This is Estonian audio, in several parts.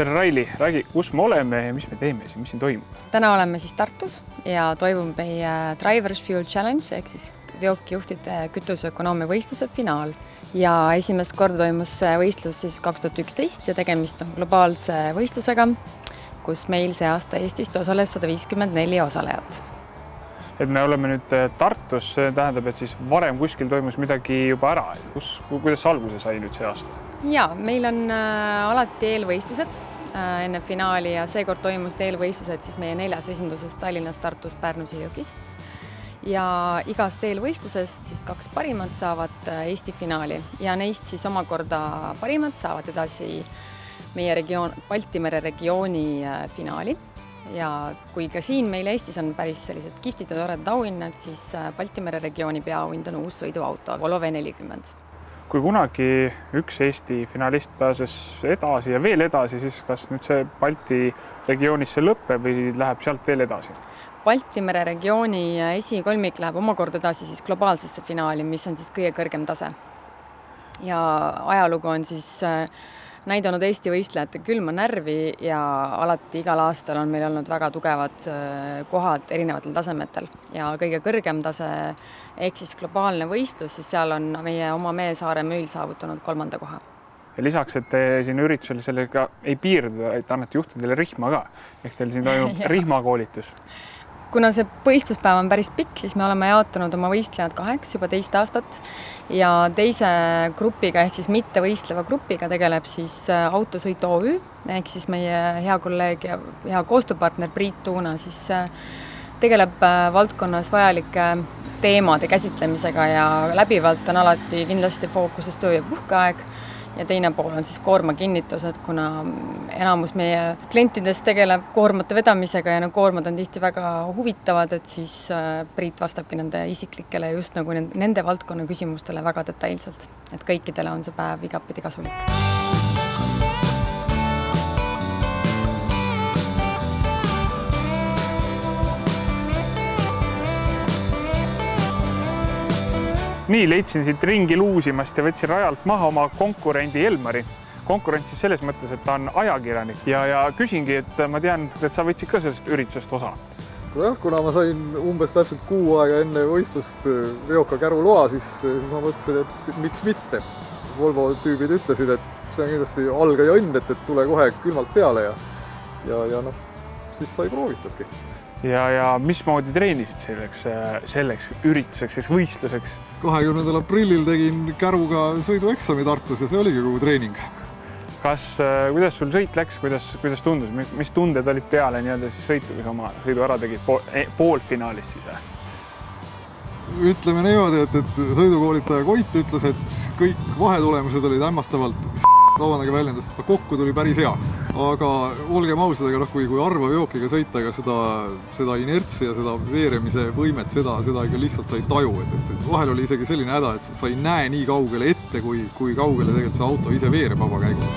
tere Raili, räägi, kus me oleme ja mis me teeme siin, mis siin toimub? Täna oleme siis Tartus ja toimub meie Drivers Fuel Challenge ehk siis veokijuhtide kütuseökonoomia võistluse finaal. Ja esimest korda toimus see võistlus siis 2011 ja tegemist on globaalse võistlusega, kus meil see aasta Eestist osales 154 osalejat. Et me oleme nüüd Tartus, see tähendab, et siis varem kuskil toimus midagi juba ära. Kuidas alguse sai nüüd see aasta? Ja, meil on alati eelvõistlused enne finaali ja seekord toimus eelvõistlused siis meie 4 esinduses Tallinnas, Tartus, Pärnus ja Jõgis. Ja igast eelvõistlusest siis 2 parimat saavad Eesti finaali ja neist siis omakorda parimad saavad edasi meie regioon, Baltimere regiooni finaali. Ja kui ka siin meil Eestis on päris sellised kihvtid ja toredad auhinnad, siis Baltimere regiooni peaauhind on uus sõiduauto, Volvo V40. Kui kunagi üks Eesti finalist pääses edasi ja veel edasi, siis kas nüüd see Balti regioonis see lõpeb või läheb sealt veel edasi? Baltimere regiooni esikolmik läheb omakorda edasi siis globaalsesse finaali, mis on siis kõige kõrgem tase. Ja ajalugu on siis näidanud Eesti võistlejate külma närvi ja alati igal aastal on meil olnud väga tugevad kohad erinevatel tasemetel. Ja kõige kõrgem tase ehk siis globaalne võistlus, siis seal on meie oma Meesaare Müül saavutanud 3. koha. Ja lisaks, et te siin üritusel sellega ei piirdu, et annate juhtidele rihma ka. Ehk teil siin toimub rihmakoolitus. Kuna see võistluspäev on päris pikk, siis me oleme jaotanud oma võistlejad 2 juba 2 aastat ja teise grupiga ehk siis mitte võistleva grupiga tegeleb siis Autosõit OÜ ehk siis meie hea kolleeg ja hea koostööpartner Priit Tuuna siis tegeleb valdkonnas vajalike teemade käsitlemisega ja läbivalt on alati kindlasti fookuses töö- ja puhkeaeg. Ja teine pool on siis koorma kinnitus, et kuna enamus meie klientidest tegeleb koormate vedamisega ja koormad on tihti väga huvitavad, et siis Priit vastabki nende isiklikele just nagu nende valdkonna küsimustele väga detailselt. Et kõikidele on see päev igapidi kasulik. Nii leidsin siit ringi luusimast ja võtsin rajalt maha oma konkurendi Elmari. Konkurent siis selles mõttes, et ta on ajakirjanik ja küsingi, et ma tean, et sa võtsid ka sellest üritusest osa. Kuna ma sain umbes täpselt 6 aega enne võistlust veoka käruloa, siis ma mõtlesin, et miks mitte. Volvo tüübid ütlesid, et see on kindlasti algaja õnn, et tule kohe külmalt peale ja siis sai proovitudki. Ja mismoodi treenisid selleks ürituseks, selleks võistluseks? 20. aprillil tegin käruga sõidueksami Tartus ja see oligi kogu treening. Kuidas sul sõit läks, kuidas tundus, mis tunded olid peale siis sõitu, kui sa oma sõidu ära tegid poolfinaalis siis? Ütleme niimoodi, et sõidukoolitaja Koit ütles, et kõik vahetulemused olid hämmastavalt vabandage väljendust, kokku tuli päris hea. Aga olgem ausad, kui harva veokiga sõita, ega seda inertsi ja seda veeremise võimet, seda ikka lihtsalt sai taju. Et vahel oli isegi selline häda, et sa ei näe nii kaugele ette, kui kaugele tegelikult see auto ise veereb vaba käigul.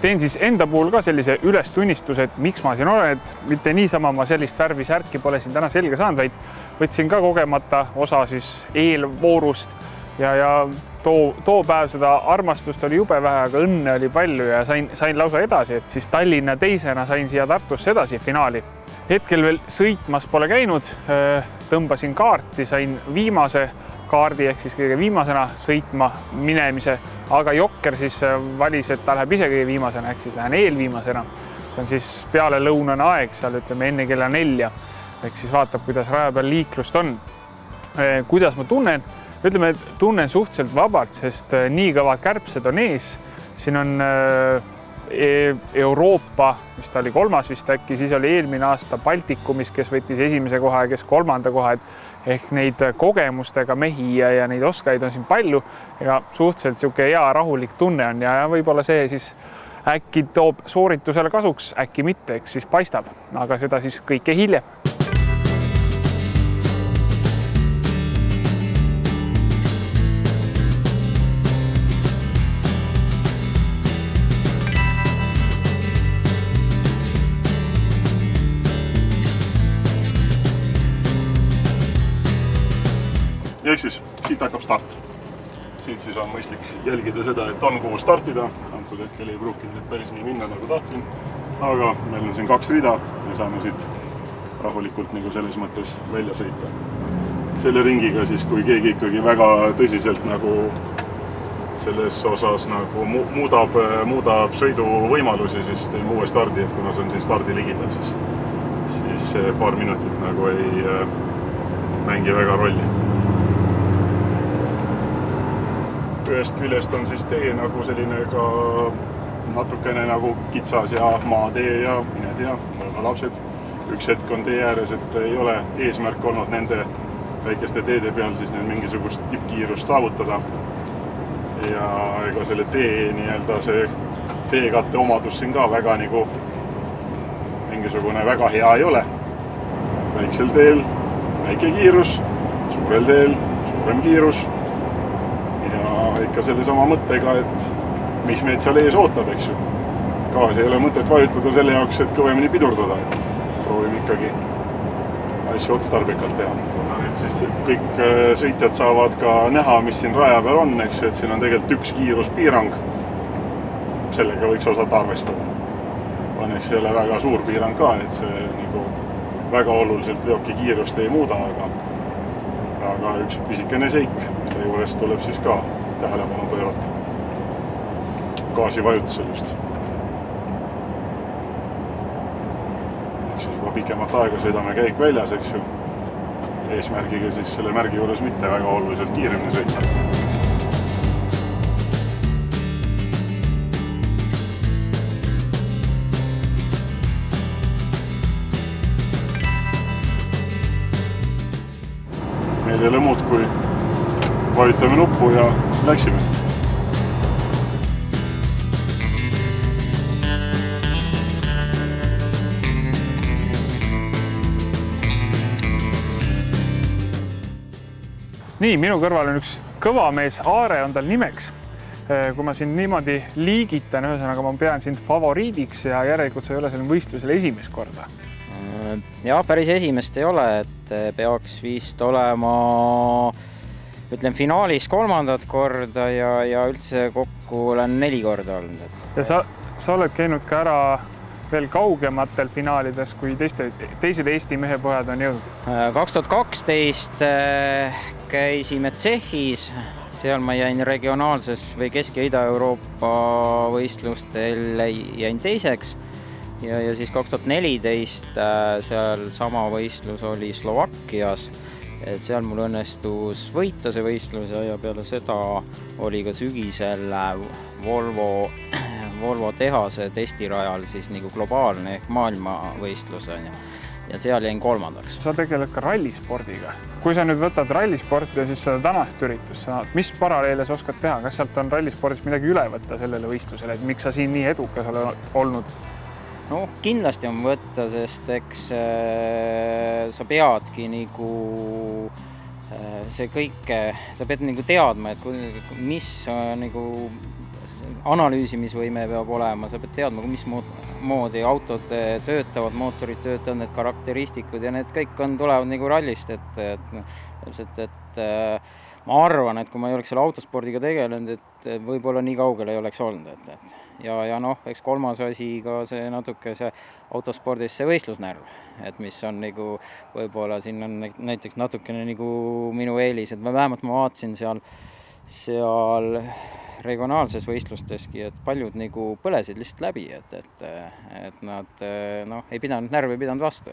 Teen siis enda puhul ka sellise ülestunnistuse, et miks ma siin olen, et mitte niisama ma sellist värvi särki pole siin täna selga saanud, vaid võtsin ka kogemata osa siis eelvoorust ja too päev seda armastust oli jube vähe, aga õnne oli palju ja sain lausa edasi, et siis Tallinna teisena sain siia Tartusse edasi finaali. Hetkel veel sõitmas pole käinud, tõmbasin kaarti, sain viimase kaardi ehk siis kõige viimasena sõitma minemise, aga Jokker siis valis, et ta läheb ise kõige viimasena, ehk siis lähen eelviimasena. See on siis peale lõunane aeg, seal ütleme enne kella 4, ehk siis vaatab, kuidas raja peal liiklust on. Kuidas ma tunnen? Ütleme, et tunnen suhteliselt vabalt, sest nii kõvad kärbsed on ees. Siin on Euroopa, mis ta oli 3. vist äkki, siis oli eelmine aasta Baltikumis, kes võttis 1. koha ja kes 3. koha, ehk neid kogemustega mehi ja neid oskajaid on siin palju ja suhteliselt hea rahulik tunne on ja võib-olla see siis äkki toob sooritusele kasuks, äkki mitte, eks siis paistab, aga seda siis kõike hiljem. Ja siis siit hakkab start. siit siis on mõistlik jälgida seda, et on kuhu startida. Antud hetkel ei pruukinud päris nii minna nagu tahtsin. Aga meil on siin 2 rida ja saame siit rahulikult nagu selles mõttes välja sõita. Selle ringiga siis, kui keegi ikkagi väga tõsiselt nagu selles osas nagu muudab sõiduvõimalusi, siis teeme uue stardi, et kuna see on siin stardi ligidal, siis paar minutit nagu ei mängi väga rolli. Ühest küljest on siis tee nagu selline ka natukene nagu kitsas ja maatee ja mine tea, lapsed. Üks hetk on tee ääres, et ei ole eesmärk olnud nende väikeste teede peal siis mingisugust tippkiirust saavutada. Ja ega selle tee nii-öelda see teekatte omadus siin ka väga nagu mingisugune väga hea ei ole. Väiksel teel väike kiirus, suurel teel suurem kiirus ja ikka selle sama mõttega, et mis meid seal ees ootab, eks ju. Gaasi ei ole mõtet vajutada selle jaoks, et kõvemini pidurdada, et proovime ikkagi asju otstarbekalt teha. Nüüd siis kõik sõitjad saavad ka näha, mis siin raja peal on, eks ju, et siin on tegelikult üks kiiruspiirang. Sellega võiks osata arvestada. Õnneks ei ole väga suur piirang ka, et see nagu väga oluliselt veoki kiirust ei muuda, aga üks pisikene seik, mille juures tuleb siis ka tähelepanu pöörata. Gaasi vajutusel just. Siis juba pikemat aega sõidame käik väljas, eks ju. Eesmärgiga siis selle märgi juures mitte väga oluliselt kiiremini sõita. Meil ei ole muud, kui vajutame nuppu ja läksime. Nii, minu kõrval on üks kõva mees, Aare on tal nimeks. Kui ma siin niimoodi liigitan, ühesõnaga ma pean sind favoriidiks ja järelikult sa ei ole sellel võistlusel esimest korda. Ja, päris esimest ei ole, et peaks vist olema finaalis 3. korda ja üldse kokku olen 4 korda olnud. Ja sa oled käinud ka ära veel kaugematel finaalides, kui teised Eesti mehepojad on jõudnud? 2012 käisime Tsehhis, seal ma jäin regionaalses või Kesk- ja Ida-Euroopa võistlustel jäin teiseks ja siis 2014 seal sama võistlus oli Slovakkias, et seal mul õnnestus võita see võistlus ja peale seda oli ka sügisel Volvo tehase testirajal siis nagu globaalne ehk maailmavõistlus ja seal jäin 3. Sa tegeled ka rallispordiga. Kui sa nüüd võtad rallisporti ja siis seda tänast üritust, mis paralleele sa oskad teha? Kas sealt on rallispordis midagi üle võtta sellele võistlusele, et miks sa siin nii edukas olnud? No kindlasti on võtta, sest eks sa peadki nagu see kõike, sa pead nagu teadma, et mis nagu analüüsimisvõime peab olema, sa pead teadma, mis moodi autod töötavad, mootorid töötavad, need karakteristikud ja need kõik tulevad nagu rallist, et ma arvan, et kui ma ei oleks selle autospordiga tegelenud, et võib-olla nii kaugele ei oleks olnud, ja eks 3. asi ka see natuke see autospordis see võistlusnärv, et mis on nagu võib-olla siin on näiteks natukene nagu minu eelis, et vähemalt ma vaatasin seal regionaalses võistlusteski, et paljud nagu põlesid lihtsalt läbi, et nad ei pidanud, närv ei pidanud vastu.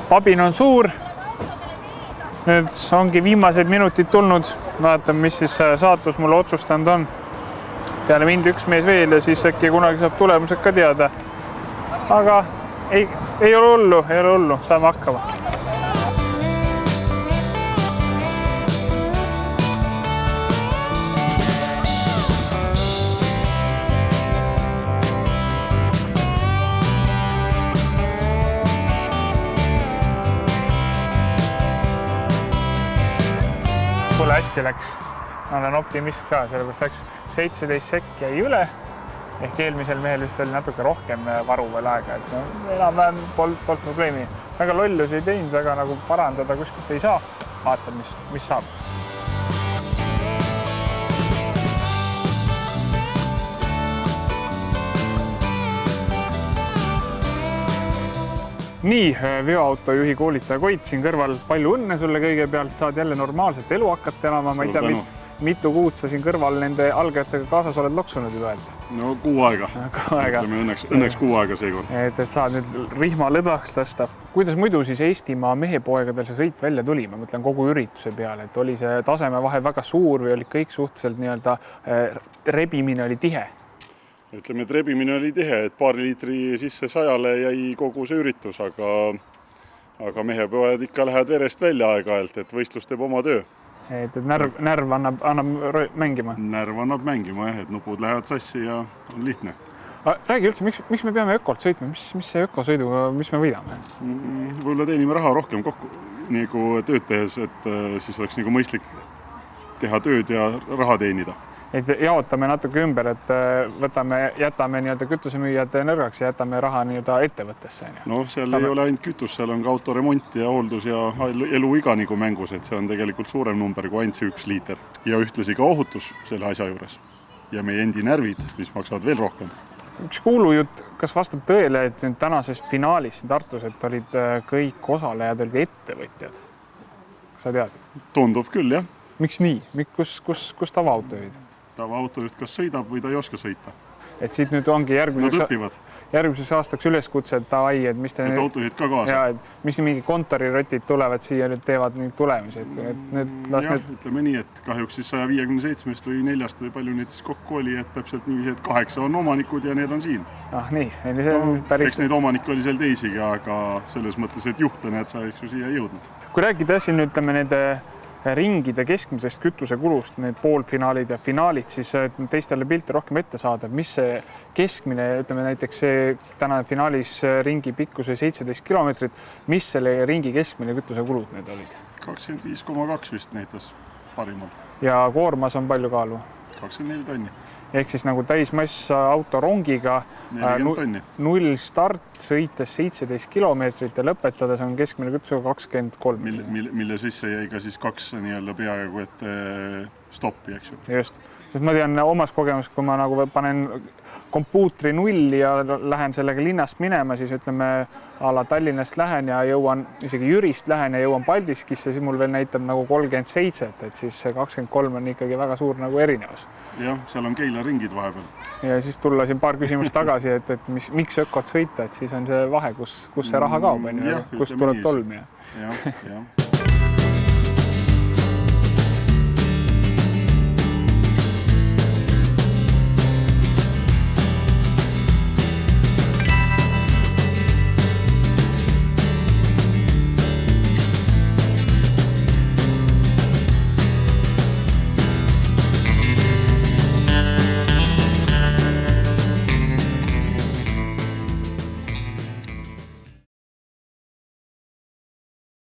Pabin on suur. Nüüd ongi viimased minutid tulnud. Vaatame, mis siis saatus mulle otsustanud on. Peale mind üks mees veel ja siis äkki kunagi saab tulemused ka teada. Aga ei ole hullu, saame hakkama. Hästi läks. Ma olen optimist ka, sellepärast läks 17 sekki jäi üle ehk eelmisel mehel vist oli natuke rohkem varu veel aega, et no, enam-vähem polnud probleemi. Väga lollusi ei teinud, väga nagu parandada kuskilt ei saa. Vaatad, mis saab. Nii, veoautojuhi koolitaja Koit siin kõrval. Palju õnne sulle kõigepealt, saad jälle normaalset elu hakata elama. Ma ei tea, mitu kuud sa siin kõrval nende algajatega kaasas oled loksunud juba, et? No 6 aega. Õnneks 6 aega seekord. Et saad nüüd rihma lõdvaks lasta. Kuidas muidu siis Eestimaa mehepoegadel see sõit välja tuli? Ma mõtlen kogu ürituse peale, et oli see taseme vahe väga suur või oli kõik suhteliselt nii-öelda rebimine oli tihe? Ütleme, et rebimine oli tihe, et paari liitri sisse 100-le jäi kogu see üritus, aga mehepoed ikka lähevad verest välja aeg-ajalt, et võistlus teeb oma töö. Et närv annab mängima? Närv annab mängima, jah, et nupud lähevad sassi ja on lihtne. Räägi üldse, miks me peame ökolt sõitma? Mis see ökosõiduga, mis me võidame? Võib-olla teenime raha rohkem kokku nagu tööd tehes, et siis oleks nagu mõistlik teha tööd ja raha teenida. Et jaotame natuke ümber, et jätame nii-öelda kütusemüüjad nõrgaks ja jätame raha nii-öelda ettevõttesse. No seal ei ole ainult kütus, seal on ka autoremont ja hooldus ja eluiga nagu mängus, et see on tegelikult suurem number kui ainult see 1 liiter. Ja ühtlasi ka ohutus selle asja juures. Ja meie endi närvid, mis maksavad veel rohkem. Üks kuulujutt, kas vastab tõele, et tänases finaalis Tartus, et olid kõik osalejad, olid ettevõtjad? Kas sa tead? Tundub küll, jah. Miks nii? Kus tavaautojuhid? Tavaautojuht kas sõidab või ta ei oska sõita. Et siit nüüd ongi järgmiseks aastaks üleskutse, et davai, et mis te nüüd... autojuhid ka kaasa. Ja, et mis mingi kontorirotid tulevad siia nüüd teevad neid tulemusi. Ütleme nii, et kahjuks siis 157 või 4 või palju neid siis kokku oli, et täpselt niiviisi, et 8 on omanikud ja need on siin. Nii. Eks neid omanikke oli seal teisigi, aga selles mõttes, et juhte need sa eks ju siia jõudnud. Kui räägida siin, ütleme, nende ringide keskmisest kütusekulust, need poolfinaalid ja finaalid, siis teistele pilti rohkem ette saada. Mis see keskmine, ütleme näiteks see täna finaalis ringi pikkuse 17 kilomeetrit, mis selle ringi keskmine kütusekulud need olid? 25,2 vist näitas parimal. Ja koormas on palju kaalu? 24 tonni. Ehk siis nagu täismass autorongiga 0 start, sõites 17 kilomeetrit ja lõpetades on keskmine kütusega 23. Mille sisse jäi ka siis 2 nii-öelda peaaegu ette stoppi, eks ju. Just. Sest ma tean omas kogemust, kui ma nagu panen kompuutri 0 ja lähen sellega linnast minema, siis ütleme ala Tallinnast lähen ja jõuan, isegi Jürist lähen ja jõuan Paldiskisse, siis mul veel näitab nagu 37, et siis 23 on ikkagi väga suur nagu erinevus. Jah, seal on Keila ringid vahepeal. Ja siis tulla siin paar küsimust tagasi, et miks ökot sõita, et siis on see vahe, kus see raha kaob, kus tuleb tolm. Jah.